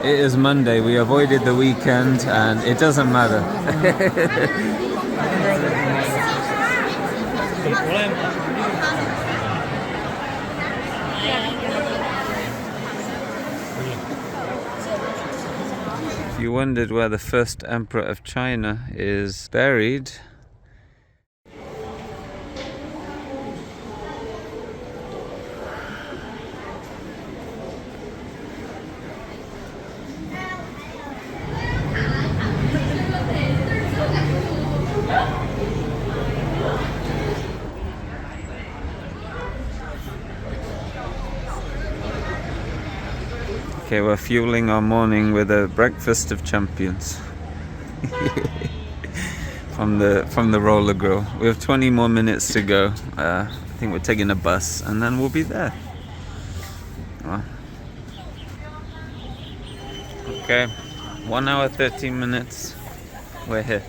It is Monday, we avoided the weekend and it doesn't matter. If you wondered where the first emperor of China is buried, okay, we're fueling our morning with a breakfast of champions from the roller grill. We have 20 more minutes to go. I think we're taking a bus and then we'll be there. Well, okay, 1 hour 13 minutes. We're here.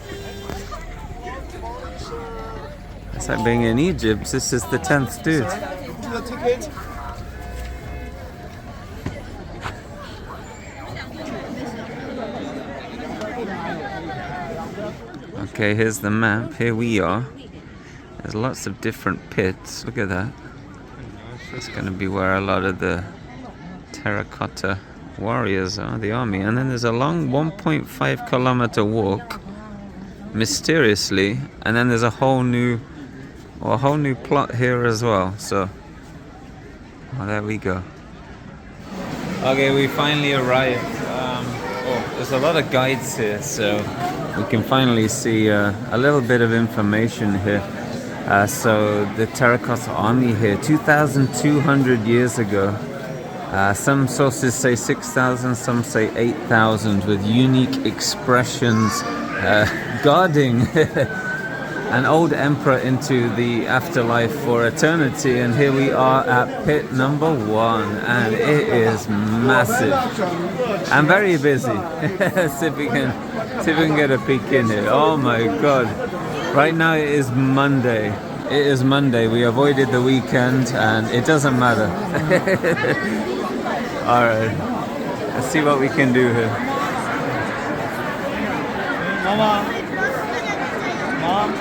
It's like being in Egypt. This is the 10th dude. Okay, here's the map. Here we are. There's lots of different pits. Look at that. That's going to be where a lot of the Terracotta Warriors are, the army. And then there's a long 1.5 kilometer walk, mysteriously. And then there's a whole new plot here as well. So, there we go. Okay, we finally arrived. There's a lot of guides here, so we can finally see a little bit of information here. So the Terracotta Army here, 2,200 years ago. Some sources say 6,000, some say 8,000, with unique expressions guarding an old emperor into the afterlife for eternity. And here we are at pit number 1, and it is massive and very busy. see if we can get a peek in here. Oh my god, right now it is Monday. It is Monday, we avoided the weekend and it doesn't matter. Alright, let's see what we can do here. Mama. Mom.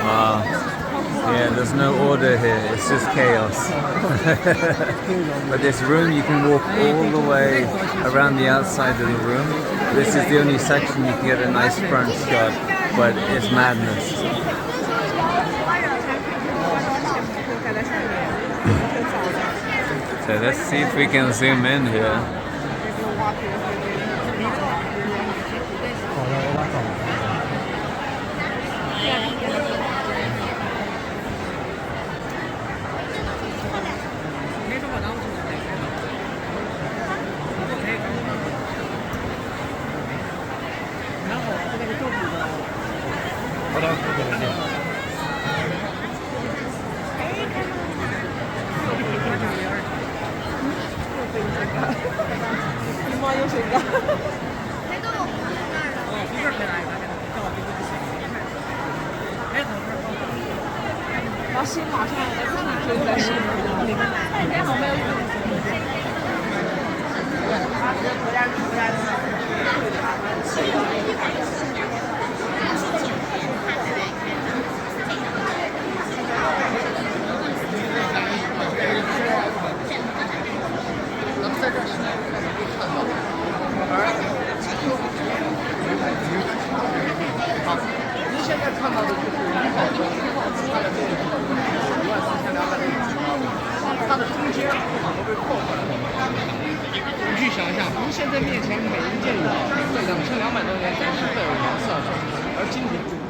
Wow. Yeah, there's no order here, it's just chaos. But this room, you can walk all the way around the outside of the room. This is the only section you can get a nice front shot, but it's madness. So let's see if we can zoom in here.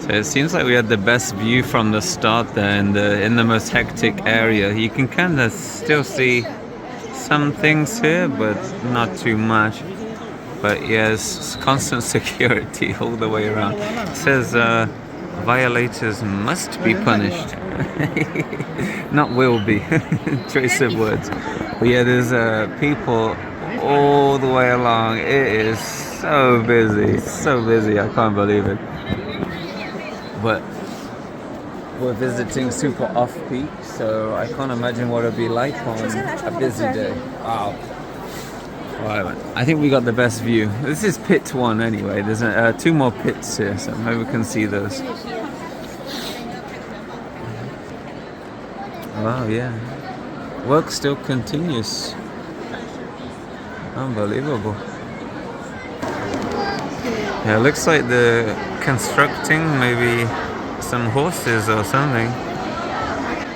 So it seems like we had the best view from the start there in the most hectic area. You can kind of still see some things here, but not too much. But yes, constant security all the way around. It says violators must be punished. Not will be. Choice of words. But yeah, there's people all the way along. It is so busy, I can't believe it. But we're visiting super off-peak, so I can't imagine what it'd be like on a busy day. Wow. Right, I think we got the best view. This is pit 1 anyway. There's 2 more pits here, so maybe we can see those. Wow, yeah. Work still continues. Unbelievable. Yeah, it looks like they're constructing maybe some horses or something.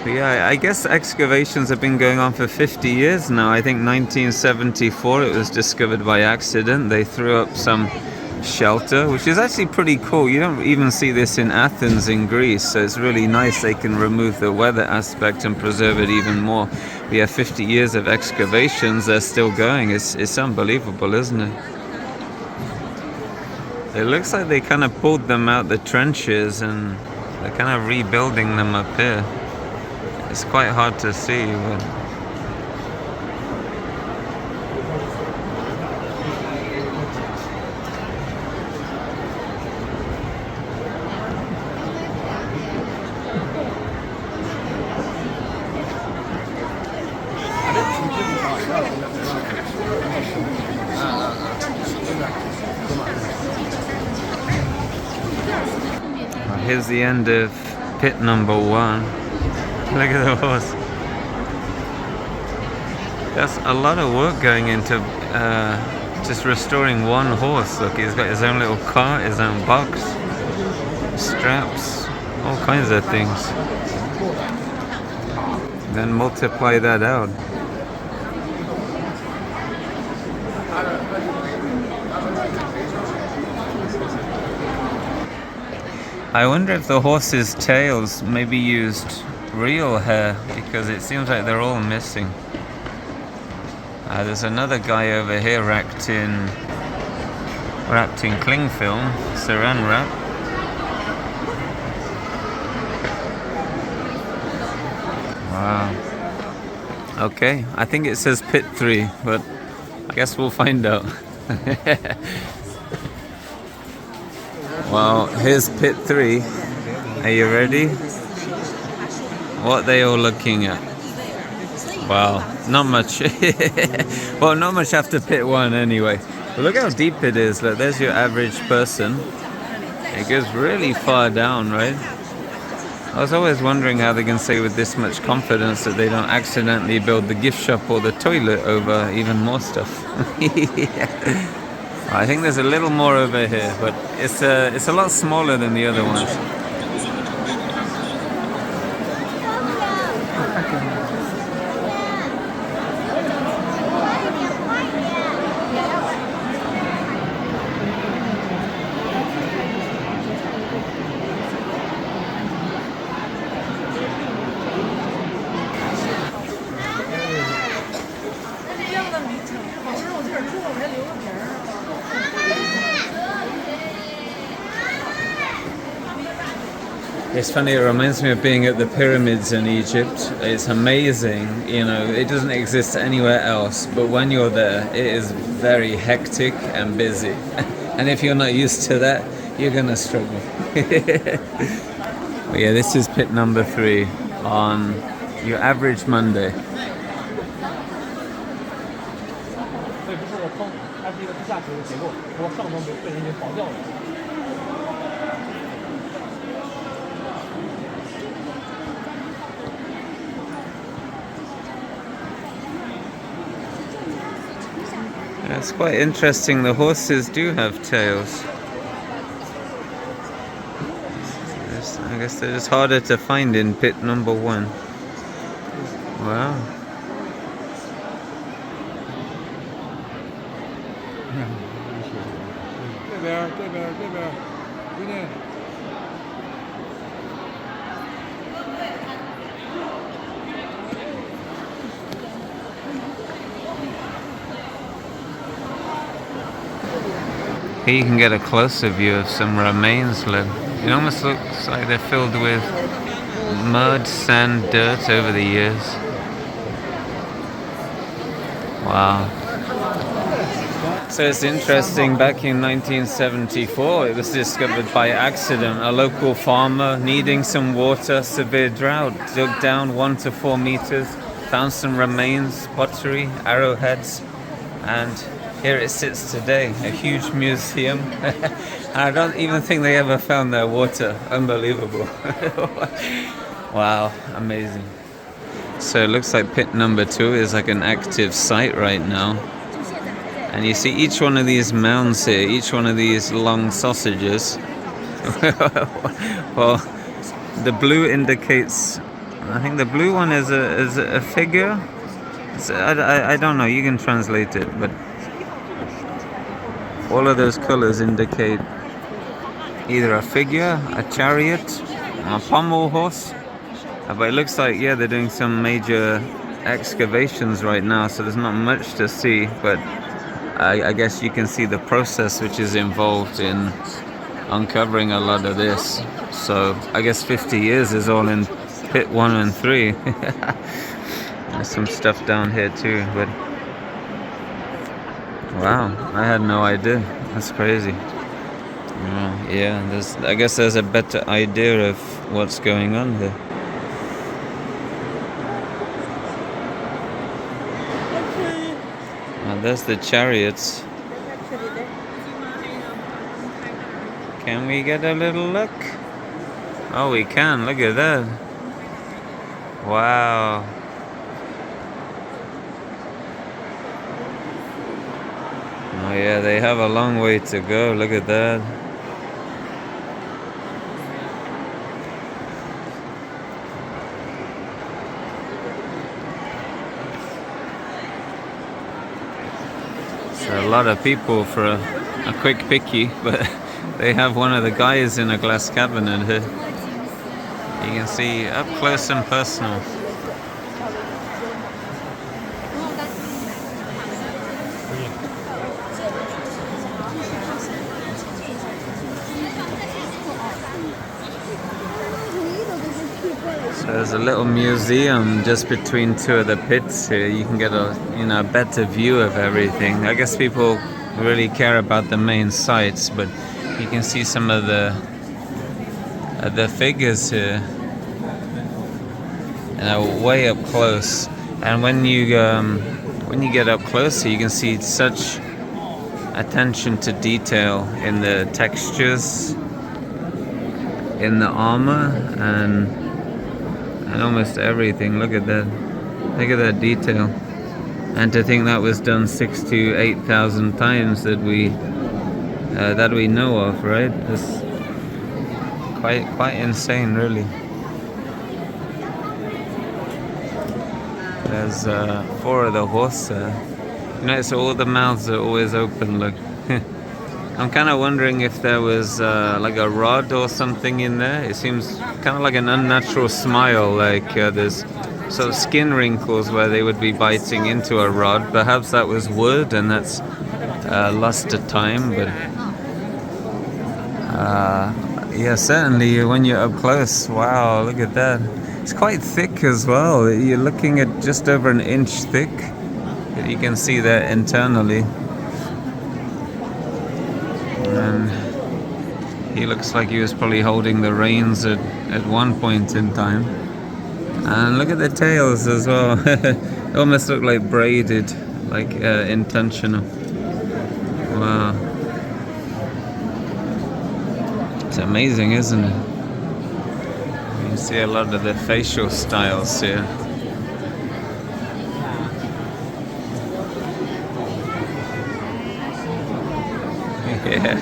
But yeah, I guess excavations have been going on for 50 years now. I think 1974 it was discovered by accident. They threw up some shelter, which is actually pretty cool. You don't even see this in Athens in Greece, so it's really nice they can remove the weather aspect and preserve it even more. We have 50 years of excavations, they're still going. It's unbelievable, isn't it? It looks like they kind of pulled them out the trenches and they're kind of rebuilding them up here. It's quite hard to see, but here's the end of pit number 1. Look at the horse. That's a lot of work going into just restoring one horse. Look, he's got his own little cart, his own box, straps, all kinds of things. Then multiply that out. I wonder if the horses' tails maybe used real hair, because it seems like they're all missing. There's another guy over here wrapped in cling film, saran wrap. Wow. Okay, I think it says pit 3, but I guess we'll find out. Well, here's pit 3. Are you ready? What are they all looking at? Wow, not much. Well, not much after pit 1 anyway. But look how deep it is. Look, there's your average person. It goes really far down, right? I was always wondering how they can say with this much confidence that they don't accidentally build the gift shop or the toilet over even more stuff. I think there's a little more over here, but it's a lot smaller than the other ones. It's funny, it reminds me of being at the pyramids in Egypt. It's amazing, you know, it doesn't exist anywhere else, but when you're there, it is very hectic and busy. And if you're not used to that, you're gonna struggle. But yeah, this is pit number 3 on your average Monday. It's quite interesting, the horses do have tails. I guess they're just harder to find in pit number 1. Wow. Here you can get a closer view of some remains. Look, it almost looks like they're filled with mud, sand, dirt over the years. Wow. So it's interesting, back in 1974 it was discovered by accident. A local farmer needing some water, severe drought, dug down 1 to 4 meters, found some remains, pottery, arrowheads, and here it sits today, a huge museum. I don't even think they ever found their water. Unbelievable. Wow, amazing. So it looks like pit number 2 is like an active site right now. And you see each one of these mounds here, each one of these long sausages. Well, the blue indicates, I think the blue one is a figure. I don't know, you can translate it, but all of those colors indicate either a figure, a chariot, a pommel horse. But it looks like, yeah, they're doing some major excavations right now, so there's not much to see, but I guess you can see the process which is involved in uncovering a lot of this. So I guess 50 years is all in pit 1 and 3. There's some stuff down here too, but wow, I had no idea. That's crazy. Yeah, I guess there's a better idea of what's going on here. There's the chariots. Can we get a little look? Oh, we can. Look at that. Wow. Oh yeah, they have a long way to go. Look at that. A lot of people for a quick picky, but they have one of the guys in a glass cabinet here. You can see up close and personal. So there's a little museum just between 2 of the pits here. You can get a better view of everything. I guess people really care about the main sites, but you can see some of the figures here, way up close. And when you get up closer, you can see such attention to detail in the textures, in the armor, and almost everything. Look at that. Look at that detail. And to think that was done 6,000 to 8,000 times that we know of, right? It's quite insane, really. There's 4 of the horse. So all the mouths are always open. Look. I'm kind of wondering if there was like a rod or something in there. It seems kind of like an unnatural smile, like there's sort of skin wrinkles where they would be biting into a rod. Perhaps that was wood and that's lost to time, but yeah, certainly when you're up close, wow, look at that. It's quite thick as well. You're looking at just over an inch thick. You can see that internally. And he looks like he was probably holding the reins at one point in time. And look at the tails as well. They almost look like braided, like intentional. Wow. It's amazing, isn't it? You see a lot of the facial styles here. Yeah.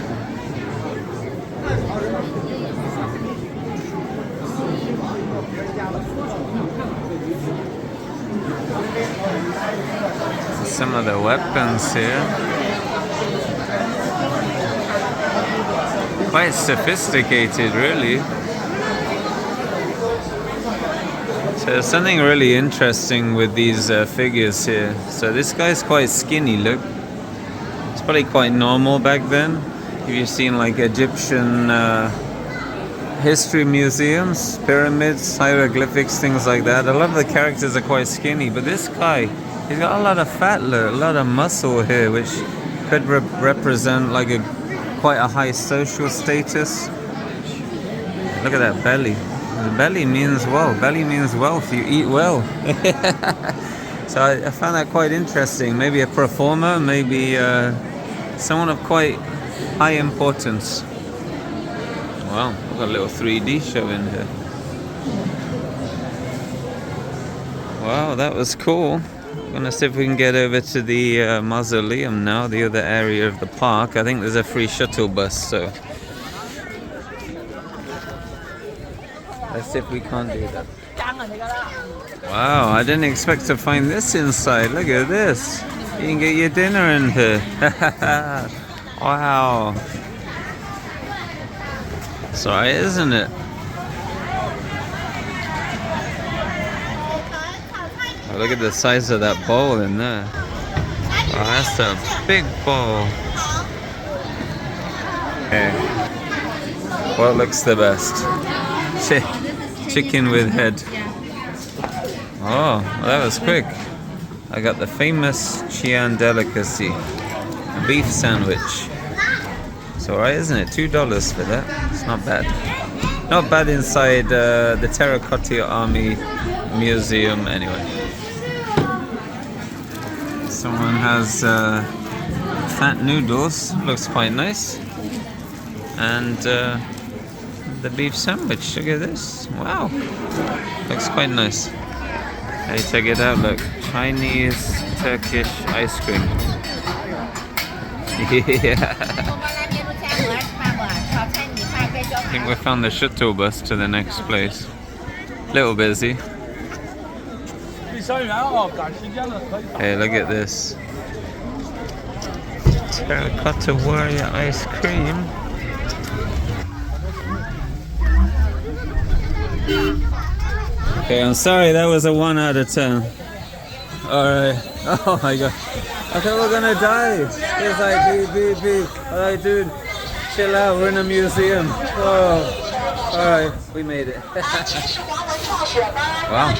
Some of the weapons here. Quite sophisticated, really. So there's something really interesting with these figures here. So this guy's quite skinny, look. Probably quite normal back then. If you've seen like Egyptian history museums, pyramids, hieroglyphics, things like that, a lot of the characters are quite skinny, but this guy, He's got a lot of fat, look, a lot of muscle here, which could represent like quite a high social status. Look at that belly. The belly means well. Belly means wealth. You eat well. So I found that quite interesting. Maybe a performer, maybe someone of quite high importance. Wow, we've got a little 3D show in here. Wow, that was cool. I'm gonna see if we can get over to the mausoleum now, the other area of the park. I think there's a free shuttle bus, so let's see if we can't do that. Wow, I didn't expect to find this inside. Look at this. You can get your dinner in here. Wow. It's alright, isn't it? Oh, look at the size of that bowl in there. Oh, that's a big bowl. Okay. What looks the best? Chicken with head. Oh, well, that was quick. I got the famous Xi'an delicacy, a beef sandwich. It's alright, isn't it? $2 for that. It's not bad. Not bad inside the Terracotta Army museum anyway. Someone has fat noodles, looks quite nice. And the beef sandwich, look at this. Wow, looks quite nice. Hey, check it out, look. Chinese Turkish ice cream. Yeah. I think we found the shuttle bus to the next place. Little busy. Hey, look at this. Terracotta Warrior ice cream. Okay, I'm sorry, that was a 1 out of 10. Alright. Oh my god. I thought we were gonna die. It's like beep, beep, beep. Alright, dude. Chill out, we're in a museum. Oh. Alright, we made it. Wow.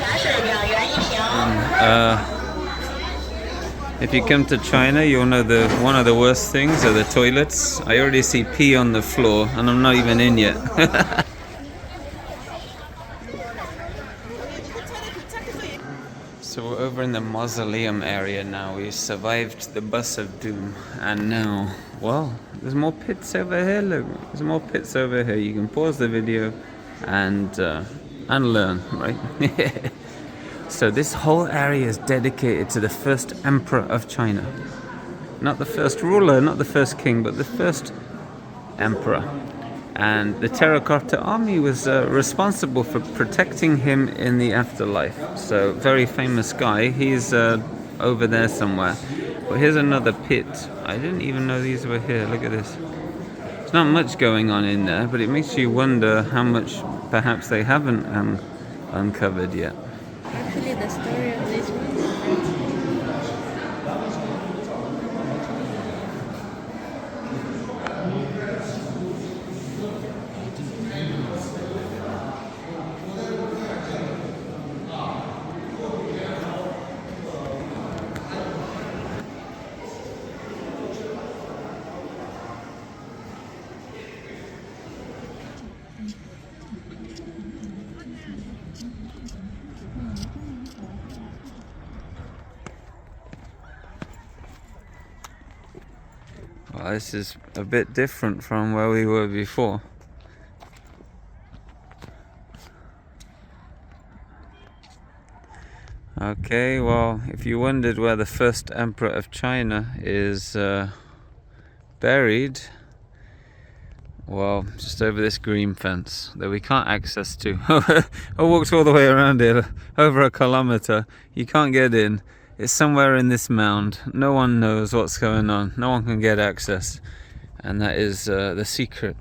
If you come to China, you'll know one of the worst things are the toilets. I already see pee on the floor and I'm not even in yet. So we're over in the mausoleum area now. We survived the bus of doom, and now, well, there's more pits over here. Look, there's more pits over here. You can pause the video and learn, right? So this whole area is dedicated to the first emperor of China, not the first ruler, not the first king, but the first emperor. And the Terracotta Army was responsible for protecting him in the afterlife. So, very famous guy. He's over there somewhere. But here's another pit. I didn't even know these were here. Look at this. There's not much going on in there, but it makes you wonder how much perhaps they haven't uncovered yet. Actually, the story of this one is Well, this is a bit different from where we were before. Okay, well, if you wondered where the first emperor of China is buried, well, just over this green fence that we can't access to. I walked all the way around here, over a kilometer. You can't get in. It's somewhere in this mound. No one knows what's going on. No one can get access. And that is the secret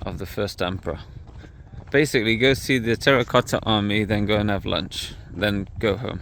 of the first emperor. Basically, go see the Terracotta Army, then go and have lunch, then go home.